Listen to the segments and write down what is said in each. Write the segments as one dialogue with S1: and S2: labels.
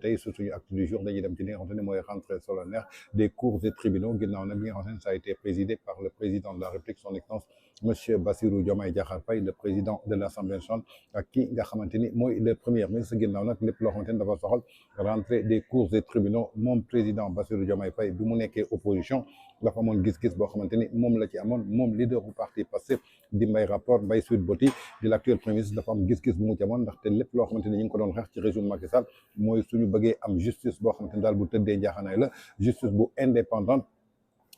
S1: tey su suñu acte du jour dañuy dem ci li nga xamante ne mooy rentrée solennelle des cours et tribunaux ginnaaw nag bi nga xamante ne ça a été présidé par le président de la République son excellence monsieur Bassirou Diomaye Diakhar Faye le président de l'Assemblée nationale ak ki nga xamante ni mooy le premier ministre ginnaaw nag lépp loo xamante ni dafa soxal rentrée des cours et tribunaux moom président Bassirou Diomaye Faye bi mu nekkee opposition dafa amoon gis-gis boo xamante ni moom la ci amoon moom leader bu parti Pastef di Mbaye Rapport Mbaye Sweet Beauty di l'actuel premier ministre dafa am gis-gis bu mu ci amoon ndaxte lépp loo xamante ni ñu ngi ko doon xeex ci régime Macky Sall mooy suñu bëggee am justice boo xamante ni daal bu tëddee njaaxanaay la justice bu indépendante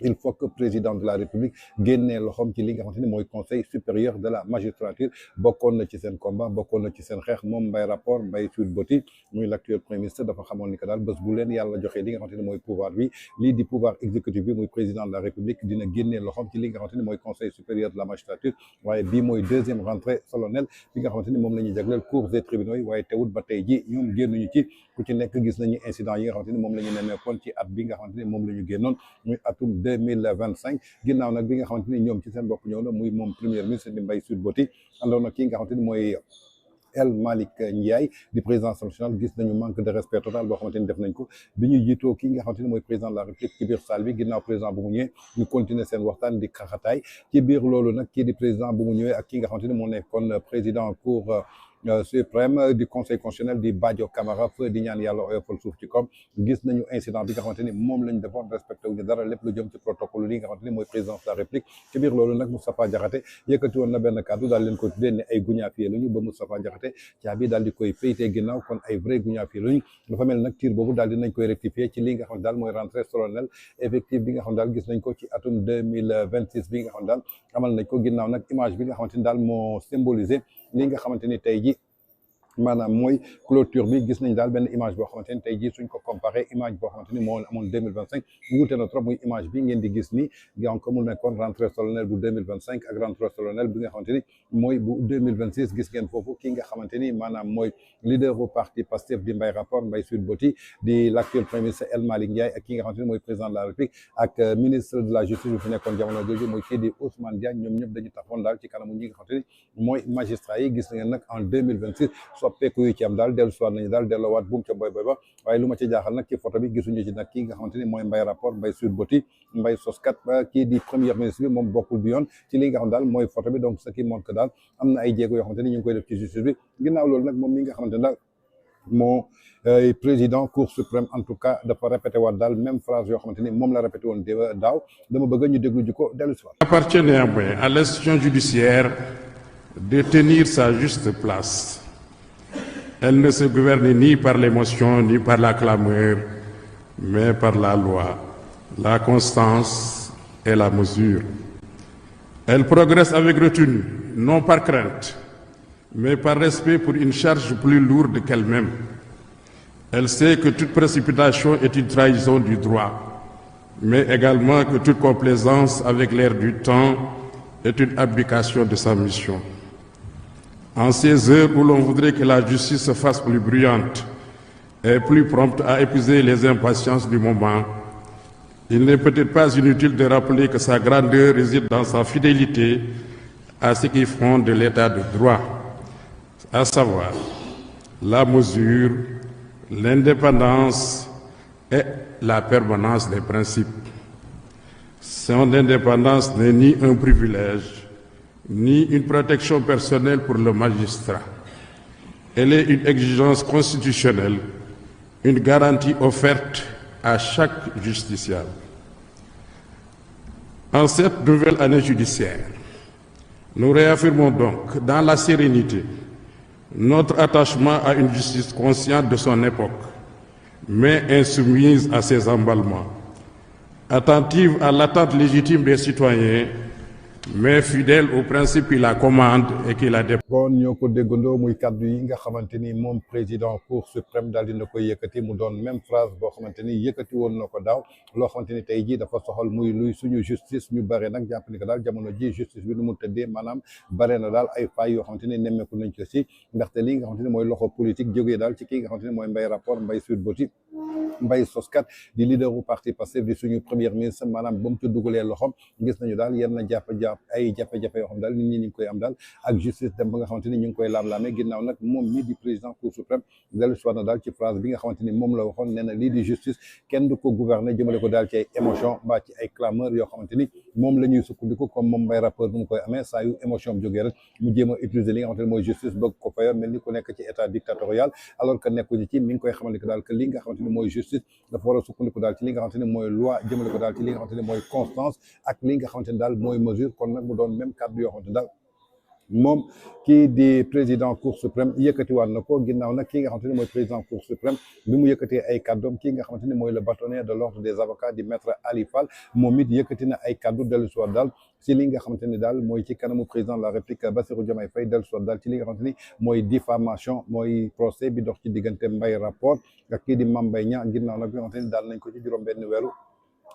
S1: il faut que président de la République génnee loxoom ci li nga xamante ni mooy conseil supérieur de la magistrature bokkoon na ci seen combat bokkoon na ci seen xeex moom Mbaye Rapport Mbaye Sweet Beauty muy l'actuel premier ministre dafa xamoon ni que daal bés bu leen yàlla joxee li nga xamante ni mooy pouvoir bi lii di pouvoir exécutif bi muy président de la République dina génnee loxoom ci li nga xamante ni mooy conseil supérieur de la magistrature waaye bii mooy deuxième rentrée solennelle bi nga xamante ni moom la ñuy jagleel cours et tribunaux yi waaye teewut ba tey ji ñoom génnuñu ci ku ci nekk gis nañu incident yi nga xamante ni moom la ñu nemmeekoon ci at bi nga xamante ni moom la ñu génnoon muy atum 2025 ginnaaw nag bi nga xamante ni ñoom ci seen bopp ñëw na muy moom premier ministre di Mbaye Sweet Beauty àndoon na ki nga xamante ni mooy El Malick Ndiaye di président national gis nañu manque de respect total boo xamante ni def nañ ko bi ñu jiitoo ki nga xamante ni mooy président de la République ci biir salle bi ginnaaw président bu mu ñëwee ñu continuer seen waxtaan di xaxataay ci biir loolu nag kii di président bu mu ñëwee ak ki nga xamante ni moo nekkoon président cour suprême du conseil constitutionnel di Badio Camara feu di ñaan yàlla oyofal suuf ci kom gis nañu incident bi nga xamante ni moom lañ defoon respecté wuñu dara lépp lu jëm ci protocole li nga xamante ni mooy présidence de la République ci biir loolu nag Moustapha Diakhaté yëkkati woon na benn kàddu daal leen ko tuddee ne ay guñaafiye lañu ba Moustapha Diakhaté caabi daal di koy féytee ginnaaw kon ay vrai guñaafiye lañu dafa mel nag tir boobu daal dinañ koy rectifier ci li nga xam daal mooy rentrée solennelle effective bi nga xam daal gis nañ ko ci atum 2026 bi nga xam daal amal nañ ko ginnaaw nag image bi nga xamante ni daal moo symbolisé li nga xamante ni tey ji maanaam mooy clôture bi gis nañ daal benn image boo xamante ni tey jii suñ ko comparé image boo xamante ni moo amoon 2025 wuute na trop muy image bi ngeen di gis ni donc mu nekkoon rentrée solennelle bu 2025 ak rentrée solennelle bi nga xamante ni mooy bu 2026 gis ngeen foofu ki nga xamante ni maanaam mooy leader bu parti Pastef di Mbaye Rapport Mbaye Sweet Beauty di l'actuel premier ministre El Malick Ndiaye ak ki nga xamante ni mooy président de la République ak ministre de la justice bu fi nekkoon jamono jooju mooy kii di Ousmane Diagne ñoom ñëpp dañu taxawoon daal ci kanamu ñi nga xamante ni mooy magistrat yi gis ngeen nag en 2026 soppeeku yu ci am daal dellu siwaat nañu daal delloowaat buum ca boy boy ba waaye lu ma ci jaaxal nag ci photo bi gisuñu ci nag kii nga xamante ni mooy Mbaye Rapport Mbaye Sweet Beauty Mbaye soskat kii di premier ministre bi moom bokkul bi yoon ci li nga xam daal mooy photo bi donc ce qui montre que daal am na ay jéego yoo xamante ni ñu ngi koy def ci justice bi ginnaaw loolu nag moom mi nga xamante ne daal moo président cour suprême en tout cas dafa répété waat daal même phrase yoo xamante ni moom la répété woon daaw dama bëgg ñu déglu ji ko dellu siwaat.
S2: Il appartient néanmoins à l'institution judiciaire de tenir sa juste place. Elle ne se gouverne ni par l'émotion, ni par la clameur, mais par la loi, la constance et la mesure. Elle progresse avec retenue, non par crainte, mais par respect pour une charge plus lourde qu'elle-même. Elle sait que toute précipitation est une trahison du droit, mais également que toute complaisance avec l'air du temps est une abdication de sa mission. En ces heures où l'on voudrait que la justice se fasse plus bruyante et plus prompte à épuiser les impatiences du moment, il n'est peut-être pas inutile de rappeler que sa grandeur réside dans sa fidélité à ce qui fonde l'état de droit, à savoir la mesure, l'indépendance et la permanence des principes. Son indépendance n'est ni un privilège, ni une protection personnelle pour le magistrat. Elle est une exigence constitutionnelle, une garantie offerte à chaque justiciable. En cette nouvelle année judiciaire, nous réaffirmons donc dans la sérénité notre attachement à une justice consciente de son époque, mais insoumise à ses emballements, attentive à l'attente légitime des citoyens, mais fidèle aux principes qui la commandent et qui la dépendent.
S1: kon ñoo ko déggandoo muy kaddu yi nga xamante ni moom président cour suprême daal dina koy yëkkati mu doon même phrase boo xamante ni yëkkati woon na ko daaw loo xamante ni tey jii dafa soxal muy luy suñu justice ñu bare nag jàpp ni que daal jamono ji justice bi nu mu tëddee maanaam bare na daal ay failles yoo xamante ni nemmeeku nañ ko si ndaxte li nga xamante ni mooy loxo politique jógee daal ci kii nga xamante ni mooy Mbaye Rapport Mbaye Sweet Beauty Mbaye Soskat di leader bu parti Pastef di suñu premier ministre maanaam ba mu ci dugalee loxoom gis nañu daal yenn jàpp ay jafe-jafe yoo xam daal nit ñi ñu ngi koy am daal ak justice dem ba nga xamante ni ñu ngi koy laam-laamee ginnaaw nag moom mii di président cour suprême dellu si waat na daal ci phrase bi nga xamante ni moom la waxoon nee na lii di justice kenn du ko gouverner jëmale ko daal ci ay émotion mbaa ci ay clameur yoo xamante ni moom la ñuy sukkandiku comme moom Mbaye rappeur nu mu koy amee saa yu émotion bi jógee rek mu jéem a utiliser li nga xamante ni mooy justice bëgg ko fayoo mel ni ku nekk ci état dictatorial alors que nekkuñu ci mi ngi koy xamal que daal que li nga xamante ni mooy justice dafa war a sukkandiku daal ci li nga xamante ni mooy loi jëmale ko daal ci li nga xamante ni mooy constance ak li nga xamante ni daal mooy mesure kon nag mu doon même kàddu yoo xamante ni daal moom kii di président cour suprême yëkkatiwaat na ko ginnaaw nag kii nga xamante ni mooy président cour suprême bi mu yëkkatee ay kàddoom kii nga xamante ni mooy le bâtonnier de l'ordre des avocats di maître Ali Fall moom it yëkkati na ay kàddu dellu si waat daal ci li nga xamante ni daal mooy ci kanamu président de la république Bassirou Diomaye Faye dellu si waat daal ci li nga xamante ni mooy diffamation mooy procès bi dox ci diggante Mbaye rapport ak kii di Mame Mbaye Niang ginnaaw nag bi nga xamante ni daal nañ ko ci juróom-benn weeru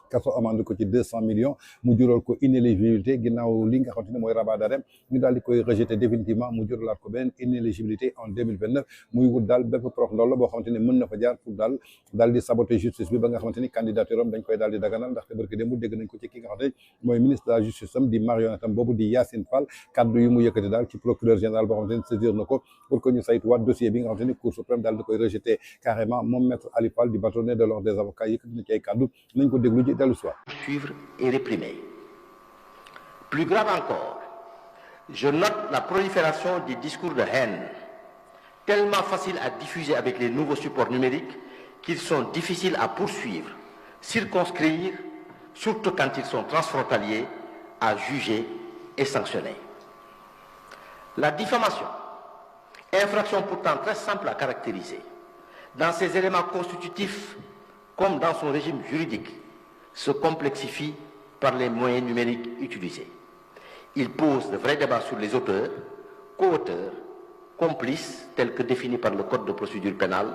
S1: kaso amande ko ci 200 millions mu jural ko inéligibilité ginnaaw li nga xamante ni mooy rabat d'arrêt ñu daal di koy rejeté définitivement mu juralaat ko beneen inéligibilité en 2029 muy wut daal bépp prox ndool la boo xamante ni mën na fa jaar pour daal di saboter justice bi ba nga xamante ni candidature am dañ koy daal di daganal ndaxte barki démb dégg nañ ko ci ki nga xamante ni mooy ministre de la justice am di marionnette am boobu di Yacine Fall kaddu yu mu yëkkati daal ci procureur général boo xamante ni saisir na ko pour que ñu saytuwaat dossier bi nga xamante ni cour suprême daal di koy rejeté carrément moom maître Ali Fall di bâtonnier de l'ordre des avocats yëkkati na ci ay kaddu nañ ko déglu ji dellu soir
S3: et réprimer. Plus grave encore, je note la prolifération des discours de haine, tellement faciles à diffuser avec les nouveaux supports numériques qu'ils sont difficiles à poursuivre, circonscrire, surtout quand ils sont transfrontaliers, à juger et sanctionner. La diffamation, infraction pourtant très simple à caractériser, dans ses éléments constitutifs comme dans son régime juridique, se complexifie par les moyens numériques utilisés. Il pose de vrais débats sur les auteurs, co-auteurs, complices, tels que définis par le Code de procédure pénale,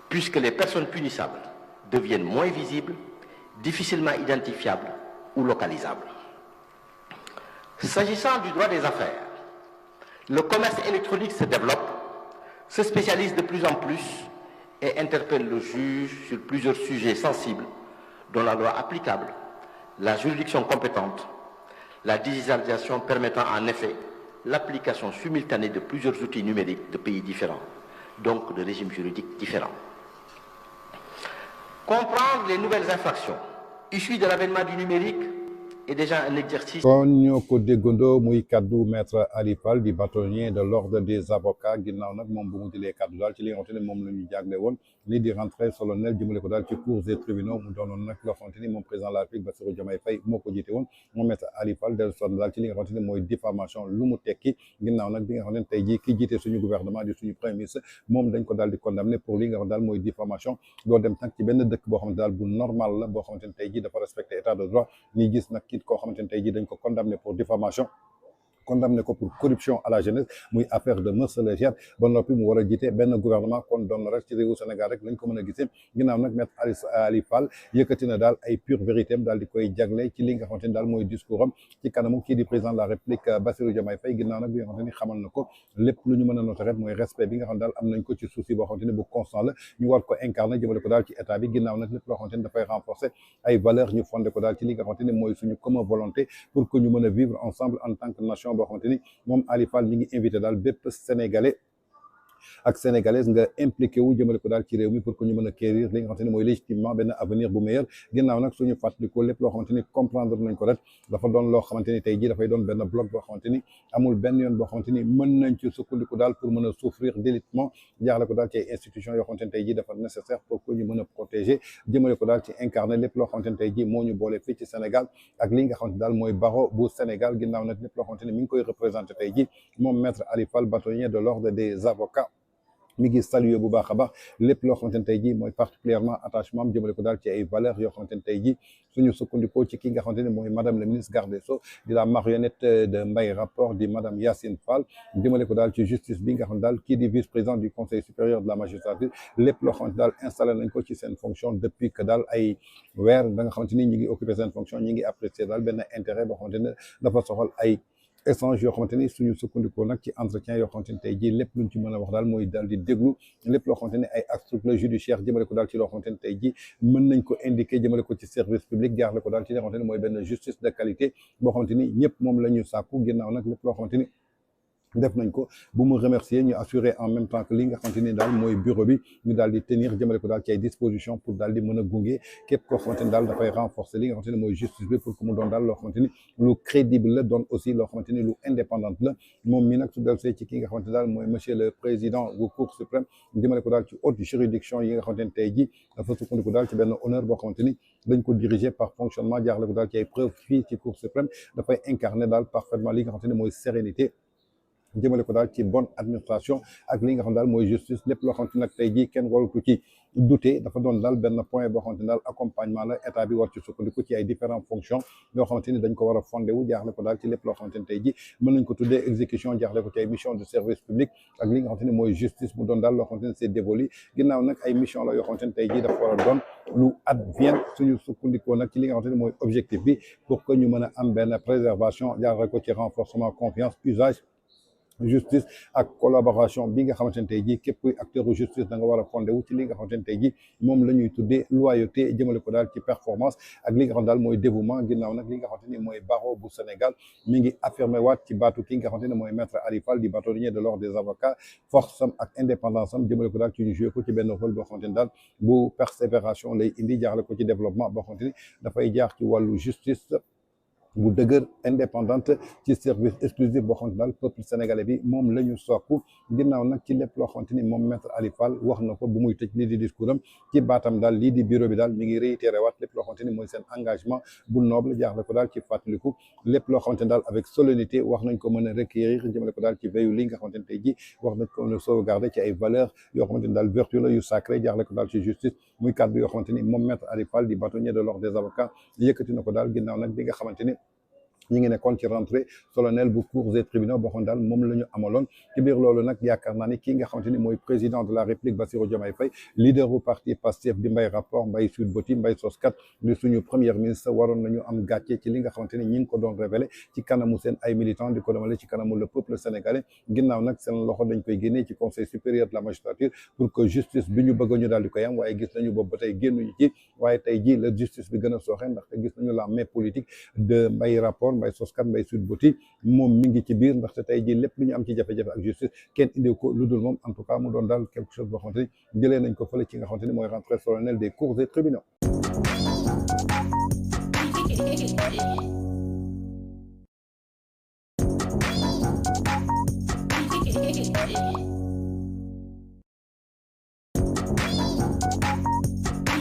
S3: puisque les personnes punissables deviennent moins visibles, difficilement identifiables ou localisables. S'agissant du droit des affaires, le commerce électronique se développe, se spécialise de plus en plus et interpelle le juge sur plusieurs sujets sensibles dont la loi applicable, la juridiction compétente, la digitalisation permettant en effet l'application simultanée de plusieurs outils numériques de pays différents, donc de régimes juridiques différents. Comprendre les nouvelles infractions issues de l'avènement du numérique est déjà un exercice.
S1: kon ñoo ko déggandoo muy kaddu maître Ali Fall di bâtonnier de l'ordre des avocats ginnaaw nag moom bu mu jëlee kaddu daal ci li nga xamante ne moom la ñu jagle woon lii di rentrée solennelle jëmale ko daal ci cours et tribunaux mu doonoon nag loo xamante ni moom président de la République Bassirou Diomaye Faye moo ko jiite woon moom maître Ali Fall dellu sonn daal ci li nga xamante ne mooy diffamation lu mu tekki ginnaaw nag bi nga xamante ne tey jii ki jiite suñu gouvernement di suñu premier ministre moom dañ ko daal di condamné pour li nga xam daal mooy diffamation doo dem nag ci benn dëkk boo xamante daal bu normal la boo xamante ne tey jii dafa respecté état de droit ñi gis nag kit koo xamante ne tey jii dañ ko condamné pour diffamation condamné ko pour corruption à la jeunesse muy affaire de mœurs légères ba noppi mu war a jiite benn gouvernement kon doon rek ci réewu Sénégal rek lañ ko mën a gisee ginnaaw nag maître Ali Fall yëkkati na daal ay pure vérité am daal di koy jagle ci li nga xamante ni daal mooy discours am ci kanamu kii di président de la République Bassirou Diomaye Faye ginnaaw nag bi nga xamante ni xamal na ko lépp lu ñu mën a noter rek mooy respect bi nga xam daal am nañ ko ci souci boo xamante ni bu constant la ñu war ko incarner jëmale ko daal ci état bi ginnaaw nag lépp loo xamante ni dafay renforcer ay valeurs ñu fondé ko daal ci li nga xamante ni mooy suñu commune volonté pour que ñu mën a vivre ensemble en tant que nation boo xamante ni Ali Fall mi ngi invité daal bépp sénégalais ak sénégalaise nga impliqué wu jëmale ko daal ci réew mi pour que ñu mën a acquérir li nga xamante ni mooy légitimement benn avenir bu meilleur ginnaaw nag suñu fàttalikoo lépp loo xamante ni comprendre nañ ko rek dafa doon loo xamante ni tey jii dafay doon benn bloc boo xamante ni amul benn yoon boo xamante ni mën nañ ci sukkandiku daal pour mën a souffrir délitement jaarale ko daal ci ay institutions yoo xamante ni tey jii dafa nécessaire pour que ñu mën a protéger jëmale ko daal ci incarner lépp loo xamante ni tey jii moo ñu boole fii ci Sénégal ak li nga xamante ni daal mooy barreau bu Sénégal ginnaaw nag lépp loo xamante ni mi ngi koy représenté tey jii moom maître Ali Fall bâtonnier de l'ordre des avocats mi ngi salué bu baax a baax lépp loo xamante ne tey jii mooy particulièrement attachement am jëmale ko daal ci ay valeurs yoo xamante ne tey jii suñu sukkandikoo ci ki nga xamante ne mooy madame la ministre garde des Sceaux di la marionnette de Mbaye rapport di madame Yacine Fall jëmale ko daal ci justice bi nga xam ne daal kii di vice-président du conseil supérieur de la magistrature lépp loo xamante daal installé nañ ko ci seen fonction depuis que daal ay weer da nga xamante ni ñi ngi occupé seen fonction ñi ngi apprécié daal benn intérêt boo xamante ne dafa soxal ay échange yoo xamante ni suñu sukkandikoo nag ci entretien yoo xamante ni tey jii lépp luñ ci mën a wax daal mooy daal di déglu lépp loo xamante ni ay actes judiciaire jëmale ko daal ci loo xamante ni tey jii mën nañ ko indiquer jëmale ko ci service public jaarale ko daal ci li nga xamante ni mooy benn justice de qualité boo xamante ni ñëpp moom la ñu sàkku ginnaaw nag lépp loo xamante ni def nañ ko bu mu remercier ñu assurer en même temps que li nga xamante ni daal mooy bureau bi ñu daal di tenir jëmale ko daal ci ay dispositions pour daal di mën a gunge képp koo xamante ni daal dafay renforcer li nga xamante ni mooy justice bi pour que mu doon daal loo xamante ni lu crédible la doon aussi loo xamante ni lu indépendante la moom mi nag su dellusee ci ki nga xamante ni daal mooy monsieur le président bu cour suprême jëmale ko daal ci haute juridiction yi nga xamante ni tey jii dafa sukkandiku daal ci benn honneur boo xamante ni dañ ko diriger par fonctionnement jaarale ko daal ci ay preuves fii ci cour suprême dafay incarner daal parfaitement li nga xamante ni mooy sérénité jëmale ko daal ci bonne administration ak li nga xam daal mooy justice lépp loo xamante nag tey jii kenn warutu ci douter dafa doon daal benn point boo xamante ni daal accompagnement la état bi war ci sukkandiku ci ay différentes fonctions yoo xamante ni dañ ko war a fondé wu jaaxle ko daal ci lépp loo xamante ni tey jii mën nañ ko tuddee exécution jaaxle ko ci ay mission de service public ak li nga xamante ni mooy justice mu doon daal loo xamante ni c'est dévolu ginnaaw nag ay mission la yoo xamante ni tey jii dafa war a doon lu advienne suñu sukkandikoo nag ci li nga xamante ni mooy objectif bi pour que ñu mën a am benn préservation jaaxle ko ci renforcement confiance usage justice ak collaboration bi nga xamante ne tey jii képp kuy acteur justice da nga war a fondé wu ci li nga xamante ne tey jii moom la ñuy tuddee loyauté jëmale ko daal ci performance ak li nga xam daal mooy dévouement ginnaaw nag li nga xamante ni mooy barreau bu Sénégal mi ngi affirmé waat ci baatu ki nga xamante ne mooy maître Ali Fall di bâtonnier de l'ordre des avocats force am ak indépendance am jëmale ko daal ci ñu joué ko ci benn rôle boo xamante ni daal bu persévération lay indi jaarale ko ci développement boo xamante ni dafay jaar ci wàllu justice bu dëgër indépendante ci service exclusif boo xamante daal peuple sénégalais bi moom la ñu sokku ginnaaw nag ci lépp loo xamante ni moom maître Ali Fall wax na ko bu muy tëj lii di discours am ci baatam daal lii di bureau bi daal mi ngi réitéré waat lépp loo xamante ni mooy seen engagement bu noble jaaxle ko daal ci fàttaliku lépp loo xamante ni daal avec solennité wax nañ ko mën a requérir jëmale ko daal ci veillu li nga xamante ni tey jii wax nañ ko mën a sauvegarder ci ay valeurs yoo xamante ni daal vertu la yu sacré jaaxle ko daal ci justice muy kàddu yoo xamante ni moom maître Ali Fall di bâtonnier de l'ordre des avocats yëkkati na ko daal ginnaaw nag bi nga xamante ni ñi ngi nekkoon ci rentrée solennelle bu cours et tribunaux boo xam daal moom la ñu amaloon ci biir loolu nag yaakaar naa ni kii nga xamante ni mooy président de la République Bassirou Diomaye Faye leader bu parti Pastef di Mbaye Rapport Mbaye Sweet Beauty Mbaye Soskat di suñu premier ministre waroon nañu am gàcce ci li nga xamante ni ñi ngi ko doon révélé ci kanamu seen ay militants di ko demale ci kanamu le peuple sénégalais ginnaaw nag seen loxo dañ koy génnee ci conseil supérieur de la magistrature pour que justice bi ñu bëgg ñu daal di koy am waaye gis nañu boobu ba tey génnuñu ci waaye tey ji la justice bi gën a sooxe ndaxte gis nañu la main politique de Mbaye Rapport Mbaye Soskat Mbaye Sweet Beauty moom mi ngi ci biir ndaxte tey jii lépp lu ñu am ci jafe-jafe ak justice kenn indiw ko lu dul moom en tout cas mu doon daal quelque chose boo xamante ni jëlee nañ ko fële ci nga xamante ni mooy rentrée solennelle des cours et tribunaux